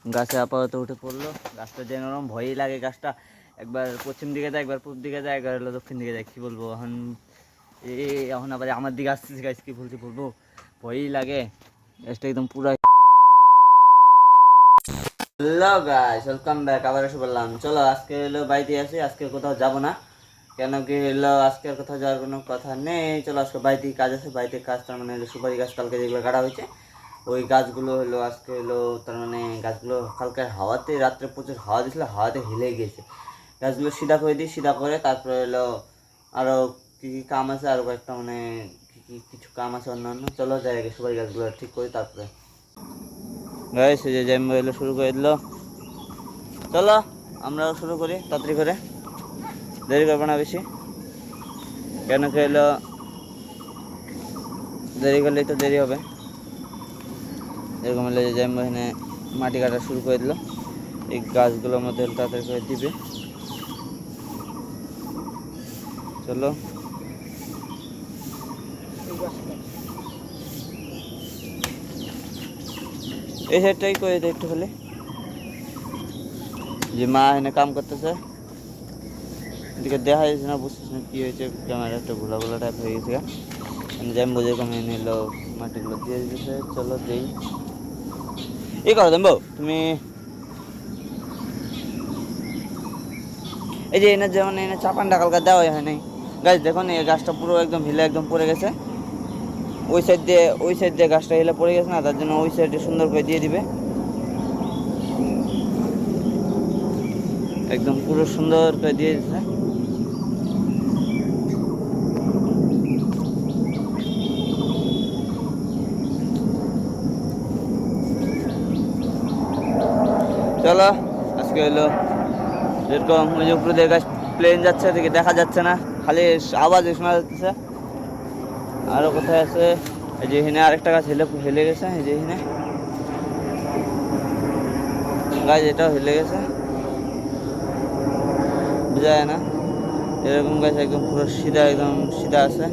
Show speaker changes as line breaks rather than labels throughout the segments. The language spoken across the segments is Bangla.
গাছে আপাতত উঠে পড়লো। গাছটা যে নরম, ভয়ই লাগে গাছটা। একবার পশ্চিম দিকে যায়, একবার পূর্ব দিকে যায়, একবার হলো দক্ষিণ দিকে যায়। কী বলবো এখন, এখন আবার আমার দিকে আসতেছে গাছ, কী বলবো, ভয়ই লাগে। গাছটা একদম পুরো। Hello guys, welcome back. আবার এসে বললাম, চলো আজকে হলো বাড়িতে আসি। আজকে কোথাও যাব না, কেন কি হলো আজকে কোথাও যাওয়ার কোনো কথা নেই। চলো আজকে বাড়িতে কাজ আছে। বাড়িতে কাজ তার মানে হলো সুপারি গাছ কালকে যেগুলো কাটা হয়েছে, ওই গাছগুলো হলো আজকে হলো তার মানে গাছগুলো কালকে হাওয়াতে, রাত্রে প্রচুর হাওয়া দিয়েছিল, হাওয়াতে হিলে গিয়েছে। গাছগুলো সিধা করে দিই, সিধা করে তারপরে হলো আরও কী কী কাম আছে, আরও কয়েকটা মানে কিছু কাম আছে অন্যান্য। চলো যাই আগে সুপারি গাছগুলো ঠিক করি তারপরে। গাইস এই যে জ্যাম্বো এলো শুরু করে দিল। চলো আমরাও শুরু করি তাড়াতাড়ি করে, দেরি করবো না বেশি। কেন কি হলো দেরি করলেই তো দেরি হবে। এরকম হলে যে জ্যাম্বো এখানে মাটি কাটা শুরু করে দিল। এই গাছগুলোর মধ্যে তাড়াতাড়ি করে দিবে। চলো এই সাইডটাই করে দিই একটু খালি, যে মা এখানে কাম করতেছে। এদিকে দেখা যাচ্ছে না, বুঝতেছ না কী হয়েছে, ক্যামেরা একটা ঘোলা ঘোলা টাইপ হয়ে গেছে। জ্যাম্বো যেরকম এনে নিলো মাটিগুলো দিয়ে দিতেছে। চলো দেই, এই করো জ্যাম্বো তুমি। এই যে এনে যেমন এনে চাপানটা কালকে দেওয়া হয় নাই। গাছ দেখুন এই গাছটা পুরো একদম হিলে একদম পড়ে গেছে। ওই সাইড দিয়ে গাছটা হিলে পড়ে গেছে না, তার জন্য ওই সাইডে সুন্দর করে দিয়ে দিবে। একদম পুরো সুন্দর করে দিয়ে দিচ্ছে। চলো আজকে হলো যেরকম ওই যে উপরে দিয়ে গাছ প্লেন যাচ্ছে, এদিকে দেখা যাচ্ছে না, খালি আওয়াজ শোনা যাচ্ছে। আরও কোথায় আছে, এই যে এখানে আরেকটা গাছ হেলে গেছে। এই যে এখানে গাছ এটাও হেলে গেছে, বোঝা যায় না। এরকম গাছ একদম পুরো সিধা, একদম সিধা আছে।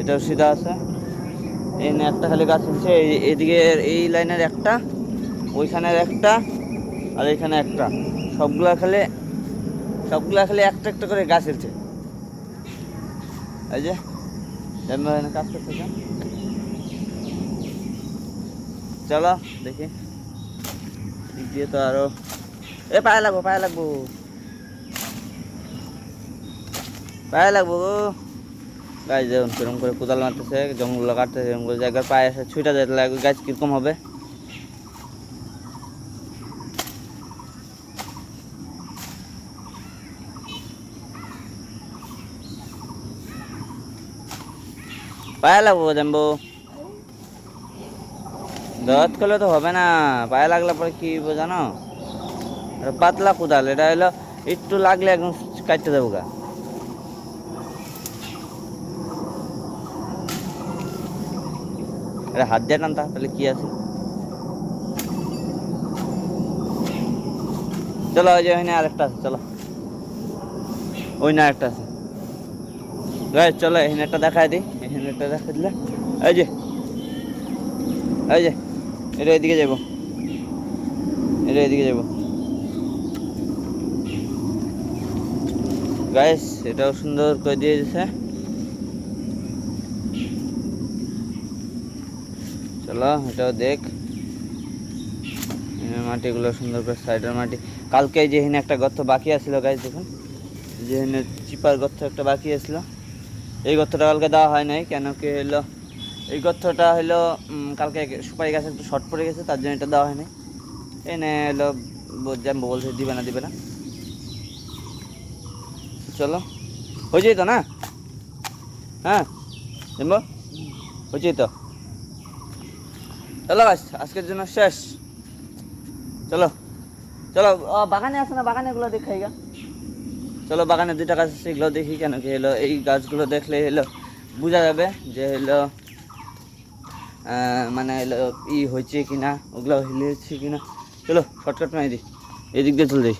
এটাও সিধা আছে। এখানে একটা খালি গাছ হচ্ছে, এইদিকে এই লাইনের একটা, ওইখানের একটা, আর এইখানে একটা। সবগুলা খালি একটা একটা করে গাছ হচ্ছে। এই যে এখানে কাজ করতেছে। চলো দেখি দিক দিয়ে তো আরো পায়ে লাগবো গো। গাছ দেখুন কিরকম করে কোদাল মারতেছে, জঙ্গলগুলো কাটতেছে, এরকম করে জায়গার পায়ে এসে ছুটে যেতে লাগবে, গাছ কিরকম হবে। পায়ে লাগবো জানবো, দত করলে তো হবে না। পায়ে লাগলে পরে কি জানো, পাতলা কোদাল, এটা হলো একটু লাগলে একদম কাটতে দেবো গা। এটা হাত দিয়ে টানতা তাহলে কি আছে। চলো ওই যে ওইখানে আরেকটা আছে, চলো ওই না একটা আছে। গাছ চলো এখানে একটা দেখাই দিই, এখানে একটা দেখাই দিলে এই যে এটা এদিকে যাবো, এদিকে যাবো। গাইস এটাও সুন্দর করে দিয়ে দিছে। চলো এটাও দেখ, মাটিগুলো সুন্দর করে সাইডের মাটি। কালকে যেখানে একটা গর্ত বাকি আসছিল গাইস, দেখুন যেখানে চিপার গর্ত একটা বাকি আসছিল, এই গর্তটা কালকে দেওয়া হয় নাই। কেন কি হলো, এই গর্তটা হলো কালকে সুপারি গাছে একটু শর্ট পড়ে গেছে, তার জন্য এটা দেওয়া হয় নাই। এনে হলো বলছে দিবে না। চলো হয়েছেই তো না, হ্যাঁ জানবো হয়েছেই তো। চলো গাছ আজকের জন্য শেষ। চলো বাগানে আছে না, বাগানেগুলো দেখাই গা। চলো বাগানে দুইটা গাছ আছে, এগুলো দেখি। কেন কি হলো এই গাছগুলো দেখলে হলো বোঝা যাবে যে হলো মানে হলো হয়েছে কিনা, ওগুলো হিলেছে কিনা। চলো শর্টকাট মারি দিই, এদিক দিয়ে চলে যাই।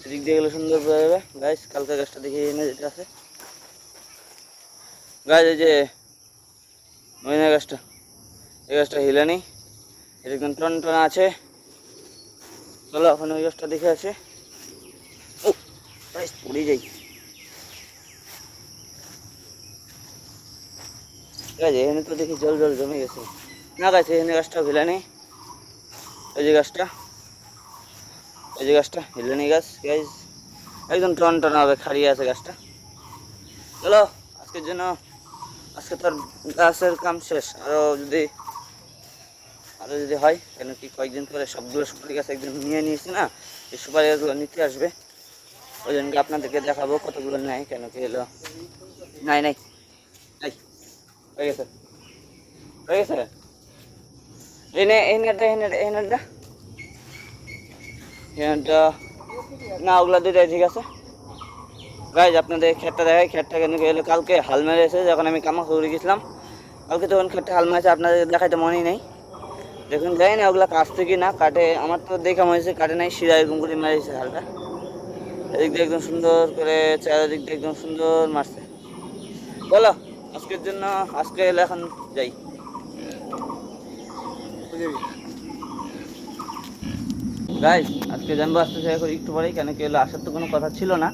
এদিক দিয়ে গেলে সুন্দর বোঝা যাবে। গাছ কালকে গাছটা দেখি এনে যেটা আছে। গাছ এই যে ওই না গাছটা, এই গাছটা হিলেনি, এটা একদম টনটনা আছে। চলো এখন ওই গাছটা দেখে আছে। ও গাইস পড়ে যাই, ঠিক আছে এখানে তো দেখি জল জল জমে গেছে। না গাছ এখানে গাছটা হিলেনি, এই যে গাছটা, এই যে গাছটা হিলেনি গাছ গাইস, একদম টনটনা হবে খাড়িয়ে আছে গাছটা। চলো আজকের জন্য, আজকে তোর গাছের কাম শেষ। আরও যদি হয়, কেন কি কয়েকদিন পরে সবগুলো সুপারি গাছ একদিন নিয়ে নিয়েছি না, এই সুপারি গাছগুলো নিতে আসবে, ওই জন্য আপনাদেরকে দেখাবো কতগুলো নেয়। কেন কি এলো নাই নাই নাই হয়ে গেছে, হয়ে গেছে, এই নে এই নেটটা, এই নেট, এই নেটটা, এই নেটটা না, ওগুলো দুইটাই ঠিক আছে। গাইজ আপনাদের ক্ষেতটা দেখাই, ক্ষেতটা কেন কি এলো কালকে হাল মেরেছে যখন আমি কামা করে গেছিলাম, কালকে তখন ক্ষেতটা হাল মেরেছে, আপনাদের দেখাইতে মনেই নেই। দেখুন যাই না ওগুলা কাটছে কি না কাটে, আমার তো দেখা মনে হয়েছে কাটে নাই, শিরা এরকম করে মেরেছে হালকা, এদিক দিয়ে একদম সুন্দর করে, চারিদিক দিয়ে একদম সুন্দর মারছে। বলো আজকের জন্য, আজকে এলে এখন যাই। গাইজ আজকে জানবো আসতেছে এখন একটু পরেই, কেন কি এলো আসার তো কোনো কথা ছিল না,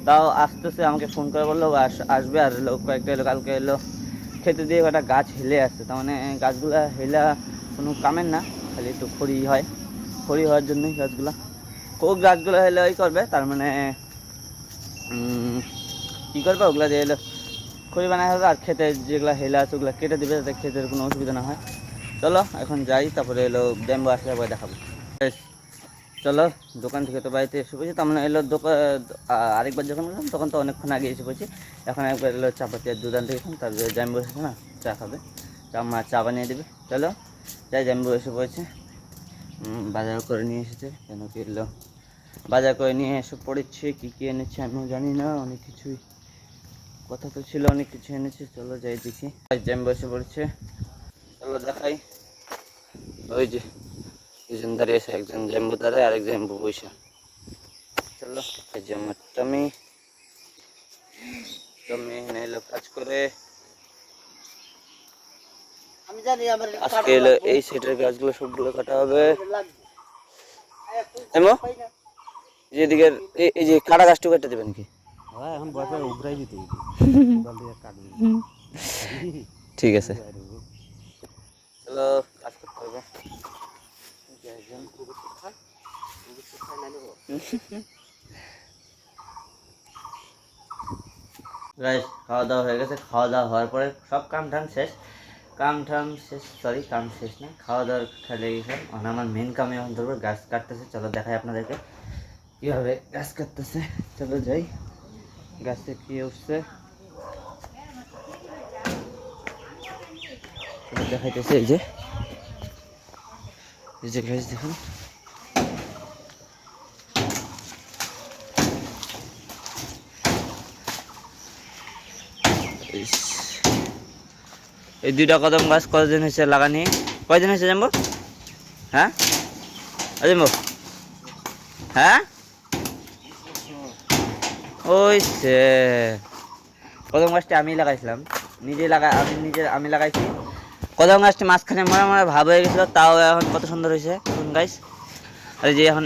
তাও আসতেছে, আমাকে ফোন করে বললো আসবে। আর লোক কয়েকটা এলো, কালকে এলো খেতে দিয়ে একটা গাছ হেলে আসছে, তার মানে গাছগুলা হেলা কোনো কামের না, খালি একটু খড়ি হয়, খড়ি হওয়ার জন্যই গাছগুলা, ও গাছগুলো হেলে ওই করবে, তার মানে কী করবে ওগুলা দিয়ে এলো খড়ি বানায় হবে, আর খেতে যেগুলো হেলা আছে ওগুলো কেটে দেবে যাতে খেতের কোনো অসুবিধা না হয়। চলো এখন যাই, তারপরে এলো ব্যাম্বো আসলে পরে দেখাবো। চলো দোকান থেকে তো বাড়িতে এসে পড়ছি, তার মানে এলো দোকান, আরেকবার যখন গেলাম তখন তো অনেকক্ষণ আগে এসে পড়ছি, এখন একবার এলো চাপাতি আর দুধ আনতে গেছিলাম, তারপরে জাম্বু এসেছে না চা খাবে, মা চা বানিয়ে দেবে। চলো যাই, জাম্বু এসে পড়েছে, বাজার করে নিয়ে এসেছে, কেন কি এলো বাজার করে নিয়ে এসে পড়েছে, কী কী এনেছে আমিও জানি না, অনেক কিছুই কথা তো ছিল, অনেক কিছু এনেছে। চলো যাই দেখি, জাম্বু এসে পড়েছে, চলো দেখাই। ওই যে দুজন দাঁড়িয়েছে, একজন জাম্বু দাঁড়ায় আর একজন জাম্বু বসে। চলো এই যে আমার টমি, টমি এখানে এলো কাজ করে,
আমি জানি আমার
আজকে এলো এই সেটের গাছগুলো সবগুলো কাটা হবে। এমো যেদিকে এই যে কাটা গাছটু কেটে দেবেন কি?
হ্যাঁ এখন বয়স উগরাই দিতে
ঠিক আছে চলো কাজ করতে হবে। গাইস খাওয়া দাওয়া হয়ে গেছে, খাওয়া দাওয়া হওয়ার পরে সব কাম টাম শেষ, সরি কাম শেষ না, খাওয়া দাওয়ার খেলে গেছে, আমার মেন কামে এখন ধরবো গাছ কাটতেছে। চলো দেখাই আপনাদেরকে কীভাবে গাছ কাটতেছে, চলো যাই, গাছে কি উঠছে দেখাইতেছে, এই যে গাছ দেখুন, এই দুইটা কদম গাছ কতদিন হয়েছে লাগানি, কয়দিন হয়েছে জানবো? হ্যাঁ জানবো, হ্যাঁ ওই সে কদম গাছটা আমি লাগাইছিলাম, আমি লাগাইছি কদম গাছটা, মাঝখানে মরা মরা ভাব হয়ে গেছিলো, তাও এখন কত সুন্দর হয়েছে দেখুন গাছ। আর যে এখন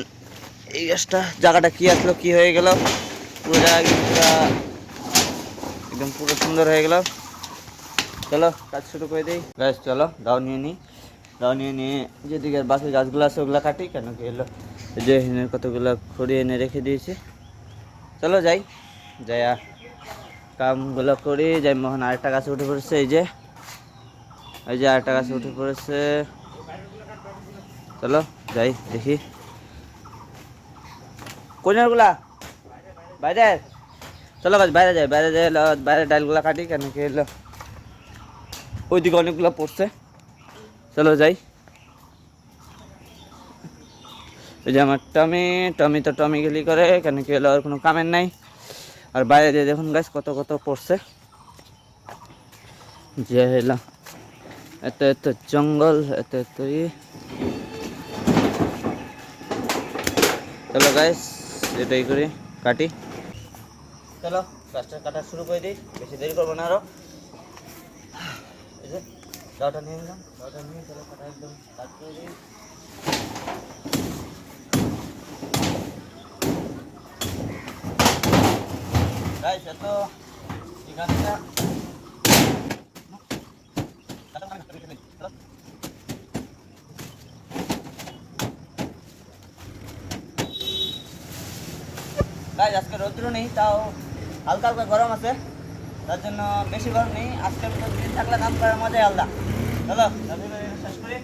এই গাছটা জায়গাটা কি আসলো কি হয়ে গেল, পুরো জায়গা একদম পুরো সুন্দর হয়ে গেল। চলো কাজ শুরু করে দিই গাছ, চলো দাও নিয়ে নিই, দাও নিয়ে যেদিকে বাকি গাছগুলো আছে ওগুলো কাটি, কেন কি এলো যে এখানে কতগুলো খড়ি এনে রেখে দিয়েছি। চলো যাই, যাইয়া কামগুলো করি, যাই। মোহন আরেকটা গাছে উঠে পড়েছে, এই যে আরেকটা গাছে উঠে পড়েছে, চলো যাই দেখি কোনগুলা বাইরে, চলো গাছ বাইরে যাই, বাইরে ডালগুলা কাটি, কেন কি এলো ওইদিকে অনেকগুলো পড়ছে। চলো যাই, ওই যে আমার টমি তো টমি গেলি করে, কেন কি এলো আর কোনো কামের নাই। আর বাইরে দিয়ে দেখুন গাছ কত কত পড়ছে, যে এলো এত এত জঙ্গল, এত এত চলো গাছ এটাই করি কাটি, চলো গাছটা কাটা শুরু করে দিই, বেশি দেরি করবো না আরো। এই যে দাওটা নিয়ে নিলাম, দাওটা নিয়ে চলো কাটা একদম কাট করে দিই। গাইস এত এই গাছটা গাইস আজকে রৌদ্র নেই, তাও হালকা হালকা গরম আছে, তার জন্য বেশি গরম নেই। আজকের মতো দিন থাকলে কাম করার মজাই আলাদা। চলো শেষ করি।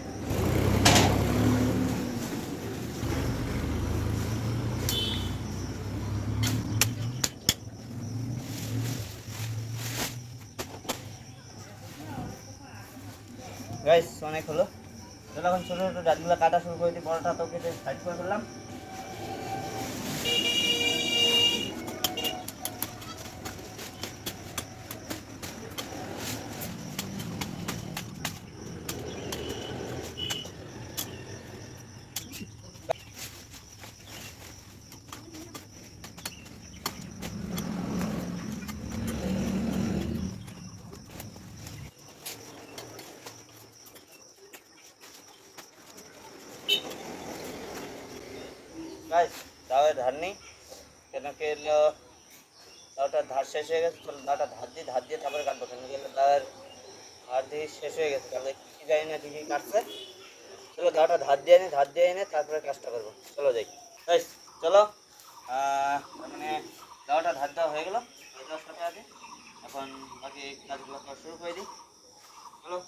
গাইস অনেক হলো, চলো এখন ছোটো ছোটো ডালগুলো কাটা শুরু করে দিই। বড়টা তো কেটে সাইড করে ফেললাম। গাইস দাওয়ের ধার নেই, কেন কি হলো দাওটার ধার শেষ হয়ে গেছে। চলো দাওটা ধার দিয়ে তারপরে কাটবো, কেন কি হলো দাওয়ের ধার দিয়ে শেষ হয়ে গেছে। তাহলে কী জানি না কী কী কাটছে। চলো দাওটা ধার দিয়ে এনে তারপরে কাজটা করবো। চলো যাই গাইস, চলো। তার মানে দাওটা ধার দেওয়া হয়ে গেলো, হয়ে যাওয়ার সাথে আগে এখন বাকি কাজগুলো করা শুরু করে দিই। চলো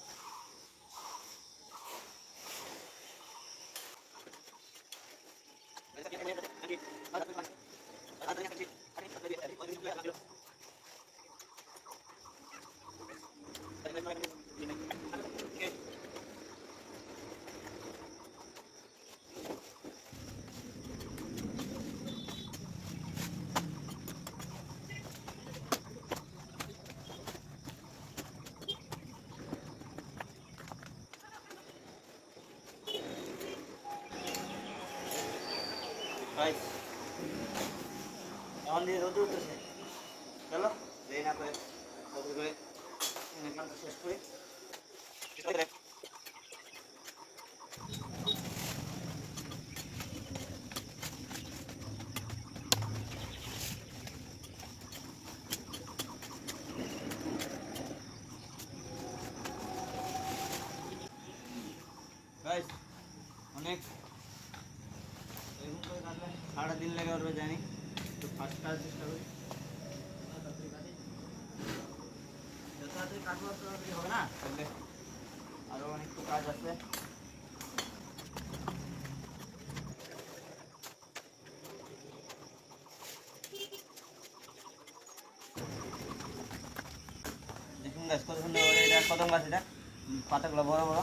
গাইস এখন দিয়ে রোদ উঠতেছে, চলো দেরি না করে তাড়াতাড়ি করে কাজটা শেষ করি। গাইস অনেক এরকম করে কাটলে সারা দিন লেগে পারবে জানি, তো ফার্স্ট কাজ চেষ্টা করি তাড়াতাড়ি কাটি। যত তাড়াতাড়ি কাটবো তত তাড়াতাড়ি হবে না, তাহলে আরও অনেক তো কাজ আছে। দেখুন গাছ কত সুন্দর, এটা কদম গাছ, এটা পাতাগুলো বড় বড়,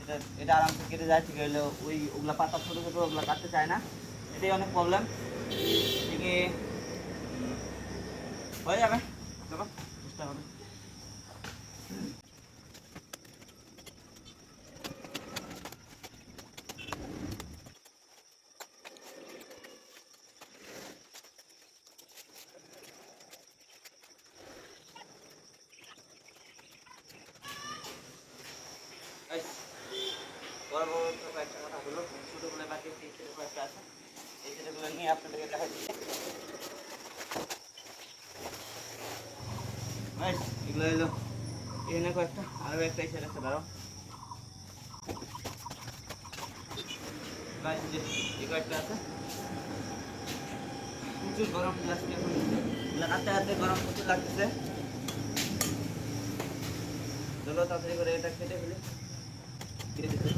এটা এটা আরামসে কেটে যায়। ঠিক হলো ওগুলা পাতা ছোটো ছোটো, ওগুলো কাটতে চায় না, এটাই অনেক প্রবলেম। এদিকে হয়ে যাবে, চলো চেষ্টা হবে। বড় বড় তো কয়েকটা কথা হলো, ছোটোগুলো বাকি আছে, এই ছেলে কয়েকটা আছে, এই ছেলেগুলো নিয়ে আপনাদেরকে দেখা দিচ্ছি। এগুলো হলো এখানে কয়েকটা, আরও একটা এসে গেছে, দাঁড়াও গাছ, যে এই কয়েকটা আছে। প্রচুর গরম লাগছে এখন, কাটতে কাটতে গরম প্রচুর লাগতেছে। চলো তাড়াতাড়ি করে এটা কেটে ফেলি, কেটে দিতে।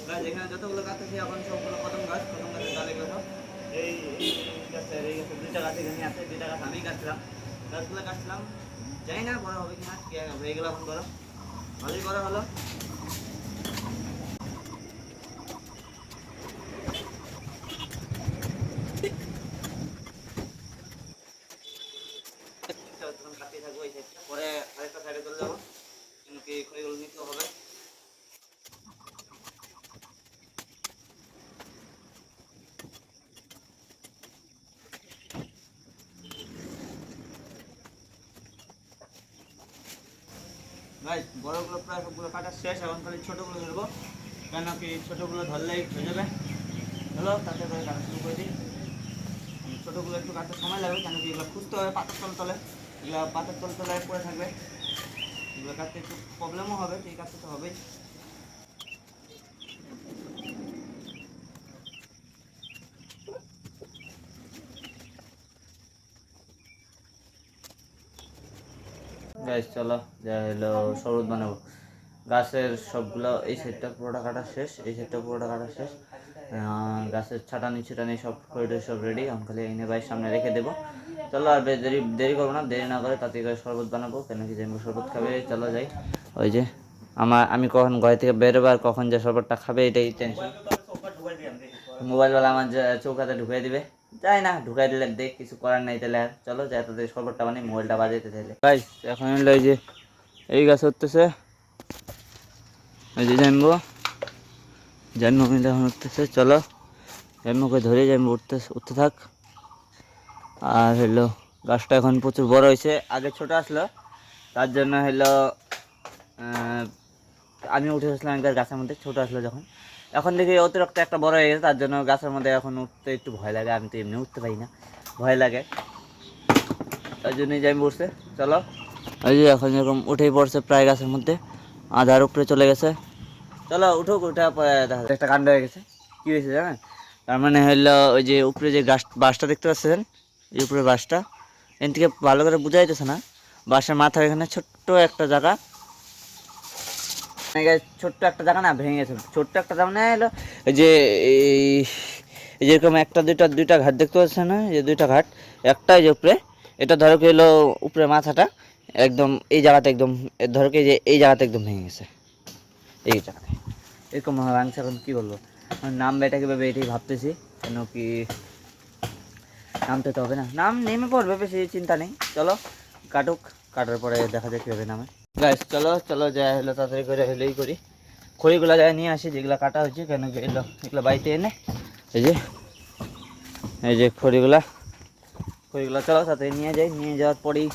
গাছ এখানে যতগুলো গাছ আছে এখন সবগুলো কদম গাছের ডালে এই গাছের দুইটা গাছ এখানে আছে, দুইটা গাছ আমি কাটছিলাম, গাছগুলো কাটছিলাম, জানি না বড় হবে কিনা, কি হয়ে গেল এখন বড়, ভালোই বড় হলো। কাটিয়ে থাকবো এই সাইডটা, পরে আরেকটা সাইডে চলে যাবো, কিন্তু কি খড়িগুলো নিতেও হবে। গাইস বড়গুলো প্রায় সবগুলো কাটা শেষ, এখন খালি ছোটোগুলো ধরবো, কেন কি ছোটোগুলো ধরলেই হয়ে যাবে। চলো তাতে করে কাটা শুরু করে দিই। ছোটোগুলো একটু কাটতে সময় লাগবে, কেন কি এগুলো খুঁজতে হবে পাতার তল তলে, এগুলো পাতার তল তলায় পড়ে থাকবে, এগুলো কাটতে একটু প্রবলেমও হবে, ঠিক কাটতে তো হবেই। গাইস চলো যা হলো শরবত বানাবো। গাছের সবগুলো এই সাইডটা পুরোটা কাটা শেষ, এই সাইডটা পুরোটা কাটা শেষ। গাছের ছাটানি ছিটানি সব করে সব রেডি, আমি খালি এনে ভাইয়ের সামনে রেখে দেবো। চলো আর দেরি দেরি করবো না, দেরি না করে তাতে করে শরবত বানাবো, কেন কি জানবো শরবত খাবে। চলো যাই। ওই যে আমি কখন ঘর থেকে বেরোবো আর কখন যে শরবতটা খাবে এটাই টেনশন। মোবাইলওয়ালা আমার চৌকাতে ঢুকিয়ে দিবে, যাই না ঢুকাই দিলে দেখ কিছু করার নাই, তাহলে আর চলো যাই তাদের শরবতটা বানিয়ে মোবাইলটা বাজাইতে চাইলে। গাইস এখন হলো এই যে এই গাছ উঠতেছে, এই যে জানবো মিলে এখন উঠতেছে। চলো জানবোকে ধরে জানবো উঠতে থাক। আর হলো গাছটা এখন প্রচুর বড় হয়েছে, আগে ছোট আসলো তার জন্য হলো আমি উঠে আসলাম একবার গাছের মধ্যে, ছোট আসলো যখন, এখন দেখি অতিরিক্ত একটা বড় হয়ে গেছে, তার জন্য গাছের মধ্যে এখন উঠতে একটু ভয় লাগে। আমি তো এমনি উঠতে পারি না, ভয় লাগে, তার জন্যই যাই বসছে। চলো ওই যে এখন এরকম উঠেই পড়ছে প্রায় গাছের মধ্যে, আধার উপরে চলে গেছে। চলো উঠুক, উঠা দেখা একটা কাণ্ড হয়ে গেছে। কী হয়েছে জানেন? তার মানে হলো ওই যে উপরে যে বাঁশটা দেখতে পাচ্ছেন, এই উপরে বাঁশটা এর থেকে ভালো করে বোঝা যাইতেছে না, বাঁশের মাথার এখানে ছোট্ট একটা জায়গা, ছোট্ট একটা জায়গা না ভেঙে গেছে, ছোট্ট একটা জায়গা না হলো এই যে যেরকম একটা দুইটা ঘাট দেখতে পাচ্ছেন না, যে দুইটা ঘাট, একটা যে উপরে, এটা ধরো কি হলো উপরে মাথাটা একদম এই জায়গাতে একদম ধরো কি যে এই জায়গাতে একদম ভেঙে গেছে, এই জায়গাতে এরকম ভাঙছে। এখন কী বলবো, নাম বেটা কীভাবে এটাই ভাবতেছি, কেন কি নামতে তো হবে না, নাম নেমে পড়বে, বেশি চিন্তা নেই। চলো কাটুক, কাটার পরে দেখা যায় কীভাবে নামে। গাইস চলো চলো যা হলো তাড়াতাড়ি করে হলেই করি, খড়িগুলো যায় নিয়ে আসি যেগুলো কাটা হয়েছে, কেন কি এগুলো বাড়িতে এনে এই যে খড়িগুলো চলো তাড়াতাড়ি নিয়ে যাই, নিয়ে যাওয়ার পরেই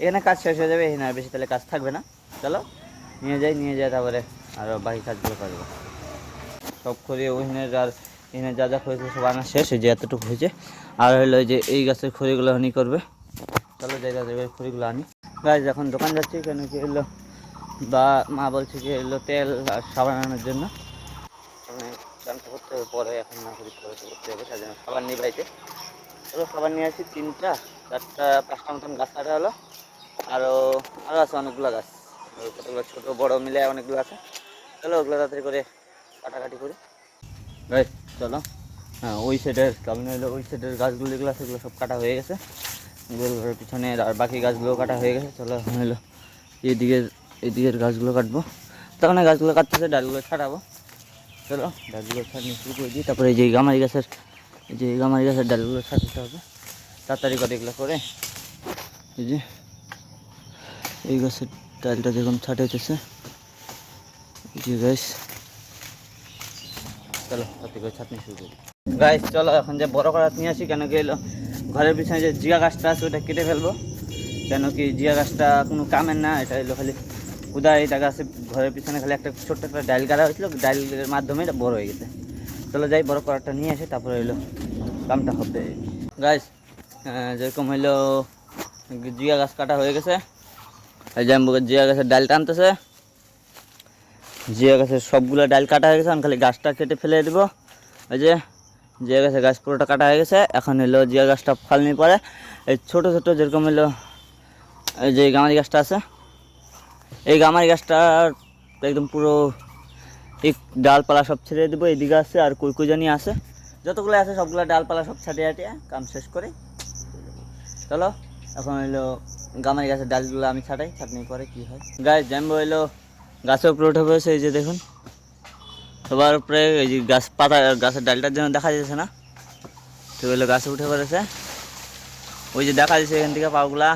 এখানে কাজ শেষ হয়ে যাবে, এখানে আর বেশি তাহলে কাজ থাকবে না। চলো নিয়ে যাই তারপরে আরও বাকি কাজগুলো করবো। সব খড়ি ওইখানের আর এখানে যা যা হয়েছে সব আনা শেষ, এই যে এতটুকু হয়েছে, আর হলো যে এই গাছের খড়িগুলো হানি করবে। চলো যাই তাদের খড়িগুলো আনি। গাছ এখন দোকান যাচ্ছি, কেন কি এলো বা মা বলছে যে এলো তেল আর সাবান আনার জন্য, মানে চানটা করতে হবে পরে, এখন না করে করতে হবে, তার জন্য সাবান নিয়ে বাড়িতে। চলো সাবান নিয়ে আসি, 3টা 4টা 5টা মতন গাছ কাটা হলো, আরও আছে অনেকগুলো গাছ, কতগুলো ছোটো বড়ো মিলে অনেকগুলো আছে। চলো ওগুলো তাড়াতাড়ি করে কাটাকাটি করি। গাছ চলো, হ্যাঁ ওই সাইডের কারণে হলো ওই সাইডের গাছগুলো যেগুলো আছে সেগুলো সব কাটা হয়ে গেছে, গোলঘরের পিছনে আর বাকি গাছগুলো কাটা হয়ে গেছে। চলো এখন হলো এইদিকের গাছগুলো কাটবো, তখন গাছগুলো কাটতেছে, ডালগুলো ছাড়াবো। চলো ডালগুলো ছাড়িয়ে শুরু করে দিই, তারপরে এই যে গামারি গাছের ডালগুলো ছাড়তে হবে তাড়াতাড়ি করে, এগুলো করে এই গাছের ডালটা যেরকম ছাটাইতেছে এই যে গাছ। চলো তাতে করে ছাটনি শুরু করি। গাছ চলো এখন যে বড় করাত নিয়ে আসি, কেন কি এলো ঘরের পিছনে যে জিয়া গাছটা আছে ওটা কেটে ফেলবো, কেন কি জিয়া গাছটা কোনো কামের না, এটা এলো খালি উদয়, এটা গাছে ঘরের পিছনে খালি একটা ছোট্ট একটা ডাইল গাড়া হয়েছিল, ডাইলের মাধ্যমে এটা বড় হয়ে গেছে। চলো যাই বড় করাটা নিয়ে আসি, তারপরে এলো কামটা হবে। গাছ যেরকম হইলো জিয়া গাছ কাটা হয়ে গেছে, এই যে জিয়া গাছের ডাল টানতেছে, জিয়া গাছের সবগুলো ডাল কাটা হয়ে গেছে, এখন খালি গাছটা কেটে ফেলে দেবো। ওই যে জিয়া গাছের গাছ পুরোটা কাটা হয়ে গেছে, এখন এলো জিয়া গাছটা ফালনি পরে এই ছোটো ছোটো যেরকম এলো এই যে গামারি গাছটা আছে, এই গামারি গাছটা একদম পুরো এই ডালপালা সব ছেড়ে দেবো। এইদিকে আছে আর কুইকুজানি আছে, যতগুলো আছে সবগুলো ডালপালা সব ছাটিয়ে হাটিয়ে কাম শেষ করে। চলো এখন হইলো গামারি গাছের ডালগুলো আমি ছাটাই, ছাটনি পরে কী হয়। গাছ জানবো হইলো গাছের উপরে উঠে পড়েছে, এই যে দেখুন সবার উপরে এই যে গাছের ডালটার জন্য দেখা যাচ্ছে না, তো হইলো গাছে উঠে পড়েছে, ওই যে দেখা যাচ্ছে এখান থেকে পাগুলা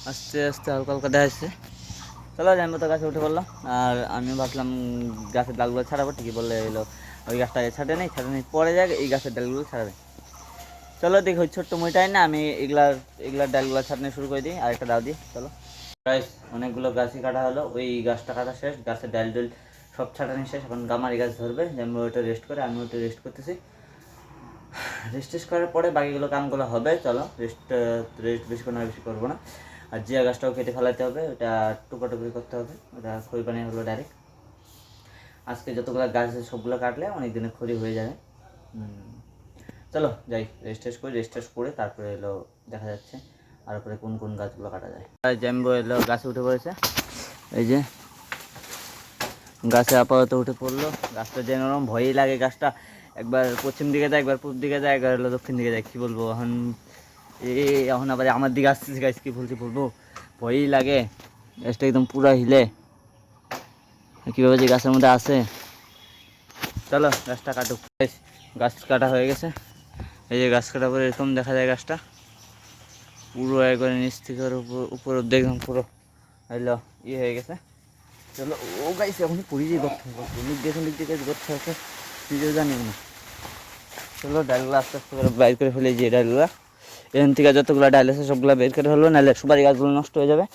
আস্তে আস্তে হালকা হালকা দেখা যাচ্ছে। চলো জানবো তো গাছে উঠে পড়লাম, আর আমি ভাবলাম গাছের ডালগুলো ছাড়াবো, ঠিকই বললে এলো ওই গাছটা ছাটে নেই পরে যাক, এই গাছের ডালগুলো ছাড়াবে। চলো দেখি ওই ছোট্ট মইটাই না, আমি এগুলার ডালগুলো ছাটনি শুরু করে দিই, আর একটা দাও দিই। চলো গাইস অনেকগুলো গাছই কাটা হলো, ওই গাছটা কাটা শেষ, গাছের ডাল ডুল সব ছাটানি শেষ। এখন গামারি গাছ ধরবে, যেমন ওইটা রেস্ট করে আমি ওইটা রেস্ট করতেছি। রেস্ট টেস্ট করার পরে বাকিগুলো কামগুলো হবে। চলো রেস্ট বেশি না, বেশি করবো না। আর জিয়া গাছটাও কেটে ফেলাতে হবে, ওটা টুকরো টুকরি করতে হবে, ওটা খড়ি বানিয়ে হলো ডাইরেক্ট। আজকে যতগুলো গাছ আছে সবগুলো কাটলে অনেক দিনে খড়ি হয়ে যাবে। চলো যাই রেস্ট টেস্ট করি, রেস্ট টেস্ট করে তারপরে এলো দেখা যাচ্ছে আর উপরে কোন কোন গাছগুলো কাটা যায়। জ্যাম্বো এলো গাছে উঠে পড়েছে, এই যে গাছে আপাতত উঠে পড়লো। গাছটা যেন ওরকম ভয়ই লাগে, গাছটা একবার পশ্চিম দিকে যায়, একবার পূর্ব দিকে যায়, একবার হলো দক্ষিণ দিকে যায়। কী বলবো এখন, এখন আবার আমার দিকে আসতেছে গাছ, কী বলবো, ভয়ই লাগে। গাছটা একদম পুরো হিলে, কীভাবে যে গাছের মধ্যে আসে। চলো গাছটা কাটুক। গাছ কাটা হয়ে গেছে, এই যে গাছ কাটার পরে এরকম দেখা যায় গাছটা পুরো একবারে নিচ থেকে উপর দেখলাম পুরো হইলো হয়ে গেছে। চলো ও গাইছে এখন পড়ে যাই, লিখ দিয়ে গর্ত আছে, নিজেও জানি না। চলো ডালগুলো আস্তে আস্তে করে বাইর করে ফেলে, যে ডালগুলো এখান থেকে যতগুলো ডাল আছে সবগুলো বের করে হলো, নাহলে সুপারি গাছগুলো নষ্ট হয়ে যাবে।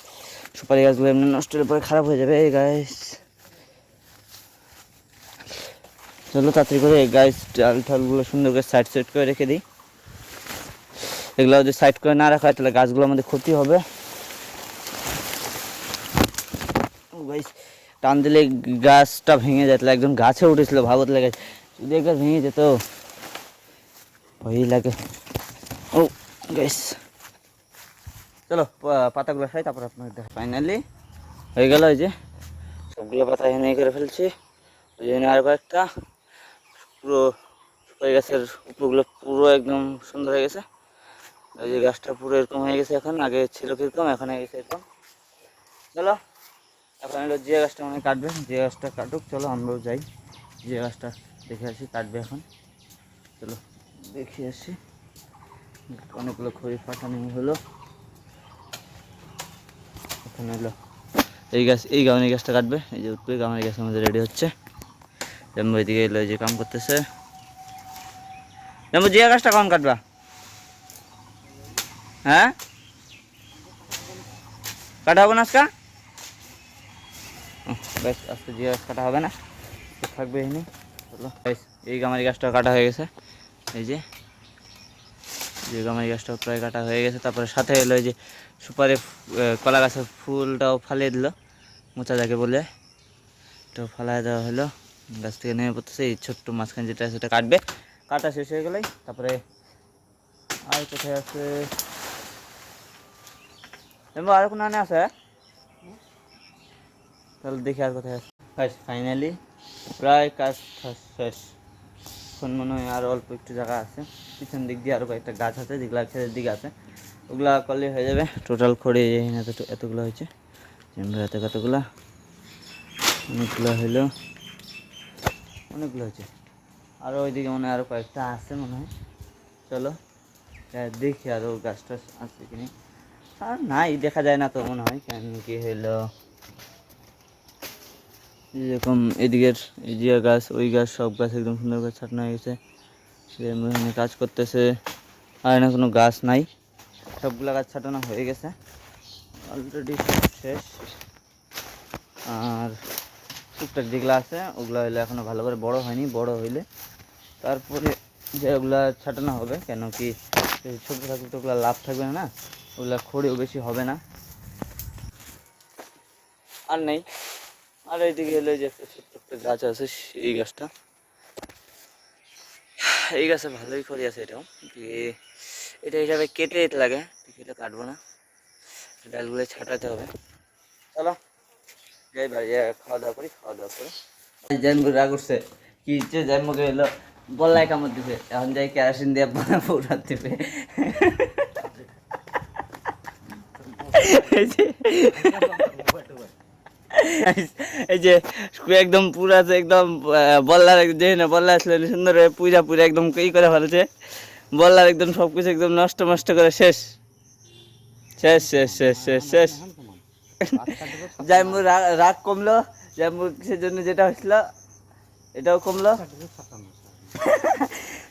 সুপারি গাছগুলো এমনি নষ্ট হলে পরে খারাপ হয়ে যাবে। এই গাছ চলো তাড়াতাড়ি করে এই গাছ ডাল ঠালগুলো সুন্দর করে সাইড করে রেখে দিই। এগুলো যদি সাইড করে না রাখা হয় তাহলে গাছগুলো আমাদের ক্ষতি হবে। গাছ টান দিলে গাছটা ভেঙে যায়, তাহলে একজন গাছে উঠেছিল ভাবত লেগে, যদি একবার ভেঙে যেত ভয়ই লাগে। ও গাছ চলো পাতাগুলো খাই, তারপর আপনাকে দেখা। ফাইনালি হয়ে গেল, এই যে সবগুলো পাতা এনে করে ফেলছি। ওই জন্য আর কয়েকটা পুরো সুপারি গাছের উপরগুলো পুরো একদম সুন্দর হয়ে গেছে। ওই যে গাছটা পুরো এরকম হয়ে গেছে, এখন আগে ছিল কীরকম এখন হয়ে গেছে এরকম। চলো এখন হলো জিয়া গাছটা মানে কাটবে, জিয়া গাছটা কাটুক, চলো আমরাও যাই জিয়া গাছটা দেখে আসি, কাটবে এখন। চলো দেখে আসি। অনেকগুলো খড়ি ফাটানো হলো, এখন হলো এই গাছ, এই গামারি গাছটা কাটবে। এই যে উঠবে গামারি গাছ আমাদের রেডি হচ্ছে। জাম্বু এদিকে এলো, এই যে কাম করতেছে। জাম্বু জিয়া গাছটা কখন কাটবা? হ্যাঁ কাটা হবে না আজকে? বেশ আজকে জিয়া গাছ কাটা হবে না, থাকবে এখানে। চলো এই গামারি গাছটা কাটা হয়ে গেছে, এই যে গামারি গাছটাও প্রায় কাটা হয়ে গেছে। তারপরে সাথে এলো এই যে সুপারি কলা গাছের ফুলটাও ফালিয়ে দিল, মোচা যাকে বলে, এটাও ফালাই দেওয়া হলো। গাছ থেকে নেমে পড়তেছে, এই ছোট্ট মাঝখানে যেটা আছে সেটা কাটবে। কাটা শেষ হয়ে গেলেই তারপরে আর কোথায় আছে, আর কোনো আনে আছে, তাহলে দেখি আর কোথায় আছে। ফাইনালি প্রায় কাজ শেষ। এখন মনে হয় আর অল্প একটু জায়গা আছে, পিছন দিক দিয়ে আরও কয়েকটা গাছ আছে যেগুলো খেতের দিকে আছে, ওগুলা করলে হয়ে যাবে। টোটাল খড়ি এতগুলো হয়েছে, এত কতগুলা, অনেকগুলো হইলো, অনেকগুলো হয়েছে। আরও ওইদিকে মনে হয় আরও কয়েকটা আছে মনে হয়। চলো দেখি আরও গাছ টাছ আছে কিনি, আর নাই দেখা যায় না তো মনে হয়। কেন কি হইলো যেরকম এদিকের এই যে গাছ ওই গাছ সব গাছ একদম সুন্দর করে ছাটানো হয়ে গেছে, সে এখানে কাজ করতেছে। আর না কোনো গাছ নাই, সবগুলো গাছ ছাটানো হয়ে গেছে অলরেডি, শেষ। আর টুকটাক যেগুলো আছে ওগুলো হইলে এখনও ভালো করে বড় হয়নি, বড় হইলে তারপরে যে ওগুলা ছাটানো হবে। কেন কি ছোটো থাকলে তো ওগুলো লাভ থাকবে না, ওগুলা খড়িও বেশি হবে না। আর নেই, আর এইদিকে এলে যে একটা গাছ আছে, এই গাছটা, এই গাছে ভালোই খড়ি আছে। এটাও এটা হিসাবে কেটে যেতে লাগে, এটা কাটবো না, ডালগুলো ছাটাতে হবে। চলো যাই ভাই, খাওয়া দাওয়া করি, খাওয়া দাওয়া করে জানবো রাগ উঠছে কি যে জানবুকে এলো বললাই কামড় দিবে, এখন যাই কেরাসিন দিয়ে পৌঁছাতে দিবে। এই যে একদম পুরা একদম বল্লার যে না বল্লা আসলে সুন্দর পুজা পুরা একদম ই করে ফেলেছে, বল্লার একদম সবকিছু একদম নষ্ট নষ্ট করে শেষ শেষ শেষ শেষ শেষ শেষ। জাইমু রাগ কমলো, জাইমু কিসের জন্য যেটা হয়েছিল এটাও কমলো।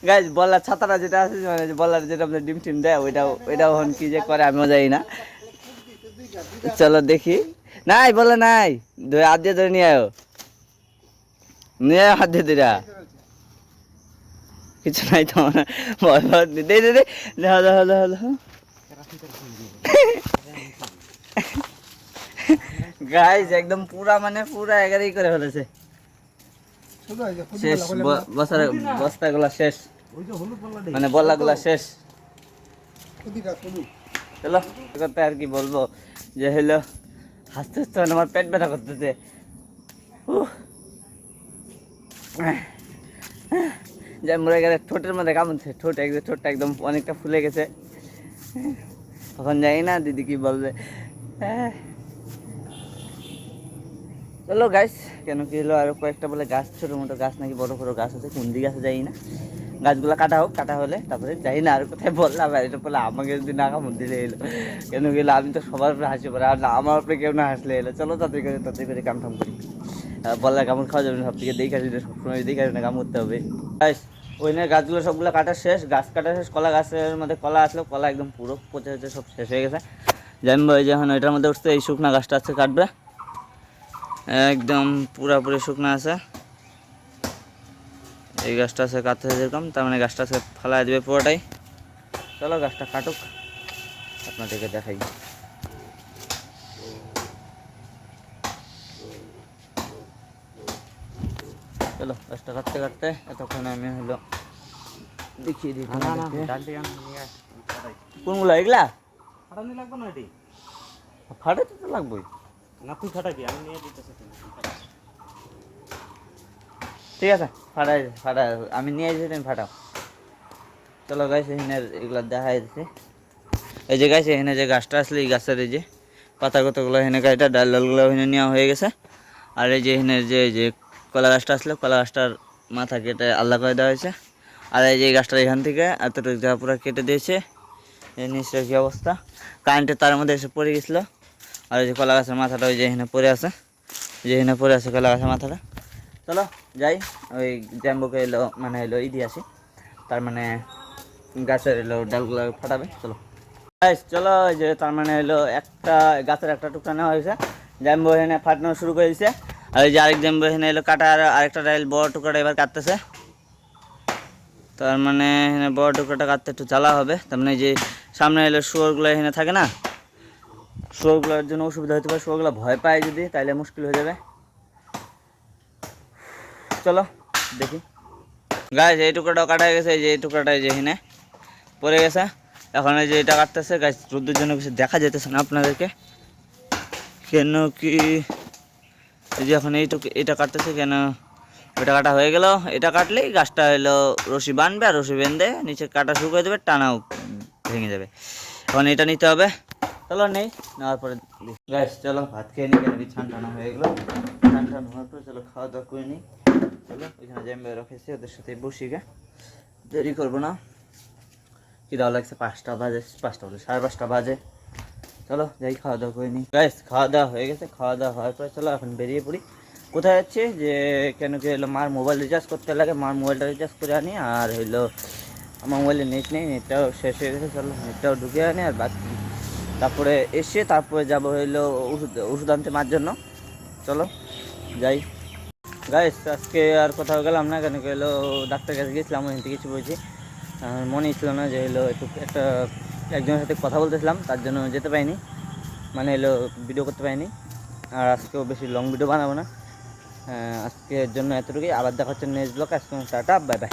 গাইজ বল্লার ছাতাটা যেটা আছে, মানে বল্লার যেটা আপনার ডিম টিম দেয়, ওইটাও কি যে করে আমিও যাই না। চলো দেখি, নাই বলে নাই, হাত দিয়ে ধরে নিয়ে আয়, নিয়ে আয় হাত দিয়ে ধরে। কিছু নাই তো, ভয় ভয় দে দে দে, দেখো দেখো দেখো দেখো গাইস, একদম পুরা মানে পুরা এগারই করে ফেলেছে, শেষ বস্তাগুলা শেষ, মানে বল্লাগুলা শেষ। চলো কথা আর কি বলবো, যে হলো হাসতে হাসতে মানে আমার পেট ব্যথা করতেছে। যাই মরে গেলে ঠোঁটের মধ্যে কামড়ছে, ঠোঁটটা একদম অনেকটা ফুলে গেছে। তখন যাই না দিদি কি বলবে। চলো গাছ, কেন কি হলো আরো কয়েকটা বলে গাছ, ছোটো মোটো গাছ নাকি বড় বড় গাছ আছে, কোন দিকে আছে যাই না। গাছগুলো কাটা হোক, কাটা হলে তারপরে যাই না আর কোথায় বললাম। এটা বলে আমাকে যদি না কামড় দিলে এলো, কেন গেলো আমি তো সবার উপরে হাসি পড়ে, আর না আমার উপরে কেউ না হাসলে এলো। চলো তাড়াতাড়ি করে কাম ঠাম করি, বললার কামড় খাওয়া যাবে না, সব থেকে দেখে আসি, সবসময় দেখে আসি না কামড়তে হবে। ওই নিয়ে গাছগুলো সবগুলো কাটা শেষ, গাছ কাটা শেষ। কলা গাছের মধ্যে কলা আসলো, কলা একদম পুরো পচে হচ্ছে, সব শেষ হয়ে গেছে। জানবো এই যে এখন এটার মধ্যে উঠছে, এই শুকনা গাছটা আছে কাটবে, একদম পুরাপুরি শুকনা আছে। এই গাছটা আছে কাটতে যেরকম, তার মানে গাছটা আছে ফালাই দেবে পুরোটাই। চলো গাছটা কাটুক, আপনাদেরকে দেখাই। চলো গাছটা কাটতে কাটতে এতক্ষণ আমি হলো দেখিয়ে দিই কোনগুলো, এগুলা
ফাটানি লাগবে না, এটি
ফাটাতে তো লাগবেই।
না তুই ফাটাবি, আমি নিয়ে দিতেছি।
ঠিক আছে, ফাটাই আমি নিয়ে এসেছি, তুমি ফাটাও। চলো গাছ এখানে এগুলো দেখা যাচ্ছে। এই যে গাছ এখানে যে গাছটা আসলে, এই গাছের এই যে পাতা কতগুলো এখানে কাটা, ডালগুলো এখানে নেওয়া হয়ে গেছে। আর এই যে এখানে যে কলা গাছটা আসলে, কলা গাছটার মাথা কেটে আলাদা করে দেওয়া হয়েছে। আর এই যে গাছটা এখান থেকে এতটুকু জায়গা পুরো কেটে দিয়েছে। এই নিচটা কী অবস্থা, কারেন্টের তার মধ্যে এসে পড়ে গেছিলো। আর এই যে কলা গাছের মাথাটা ওই যে এখানে পড়ে আছে, যে এখানে পড়ে আছে কলা গাছের মাথাটা। চলো যাই, ওই জ্যাম্বোকে এলো মানে এলো দিয়ে আসি, তার মানে গাছের এলো ডালগুলো ফাটাবে। চলো চলো, ওই যে তার মানে এলো একটা গাছের একটা টুকরা নেওয়া হয়েছে, জ্যাম্বো এখানে ফাটানো শুরু করে দিয়েছে। আর এই যে আরেক জ্যাম্বো এখানে এলো কাটা, আর আরেকটা ডাল বড় টুকরাটা এবার কাটতেছে। তার মানে এখানে বড় টুকরাটা কাটতে একটু জ্বালা হবে, তার মানে যে সামনে এলো শুয়োরগুলো এখানে থাকে না, শুয়োরগুলোর জন্য অসুবিধা হতে পারে, শুয়োরগুলো ভয় পায় যদি, তাইলে মুশকিল হয়ে যাবে। চলো দেখি গাছ, এই টুকরাটাও কাটা হয়ে গেছে, এই যে এই টুকরাটা এই যে এখানে পড়ে গেছে। এখন এই যে এটা কাটতেছে গাছ, রোদের জন্য কিছু দেখা যেতেছে না আপনাদেরকে, কেন কি এই যে এখন এটা কাটতেছে কেন, ওটা কাটা হয়ে গেল। এটা কাটলেই গাছটা হলো রশি বাঁধবে, আর রশি বেঁধে নিচে কাটা শুরু করে দেবে, টানাও ভেঙে যাবে। এখন এটা নিতে হবে, চলো নেই, নেওয়ার পরে গাছ চলো ভাত খেয়ে নিই, কেন কি ছান টানা হয়ে গেলো। ছান টান হওয়ার পরে চলো খাওয়া দাওয়া করে নিই। চলো ওইখানে জ্যাম্বে রেখেছি, ওদের সাথে বসি গে, দেরি করবো না। কি দেওয়া লাগছে, 5টা বাজে, 5টা বাজে 5:30 বাজে। চলো যাই খাওয়া দাওয়া করে নিই। গাইস খাওয়া দাওয়া হয়ে গেছে, খাওয়া দাওয়া হওয়ার পরে চলো এখন বেরিয়ে পড়ি। কোথায় যাচ্ছি, যে কেন কি হলো মার মোবাইল রিচার্জ করতে লাগে, মার মোবাইলটা রিচার্জ করে আনি। আর হইলো আমার মোবাইলে নেট নেই, নেটটাও শেষ হয়ে গেছে, চলো নেটটাও ঢুকে আনি। আর বাকি তারপরে এসে তারপরে যাবো হইলো ওষুধ আনতে মার জন্য। চলো যাই গাইস, আজকে আর কোথাও গেলাম না, কেন কি হলো ডাক্তার কাছে গেছিলাম, ওইখান থেকে কিছু বলছি, মনেই ছিল না যে হলো একটা একজনের সাথে কথা বলতেছিলাম, তার জন্য যেতে পারিনি, মানে হলো ভিডিও করতে পারিনি। আর আজকেও বেশি লং ভিডিও বানাবো না, আজকের জন্য এতটুকুই। আবার দেখা হচ্ছে নেক্সট ব্লগ। আজকে টাটা, বাই বাই।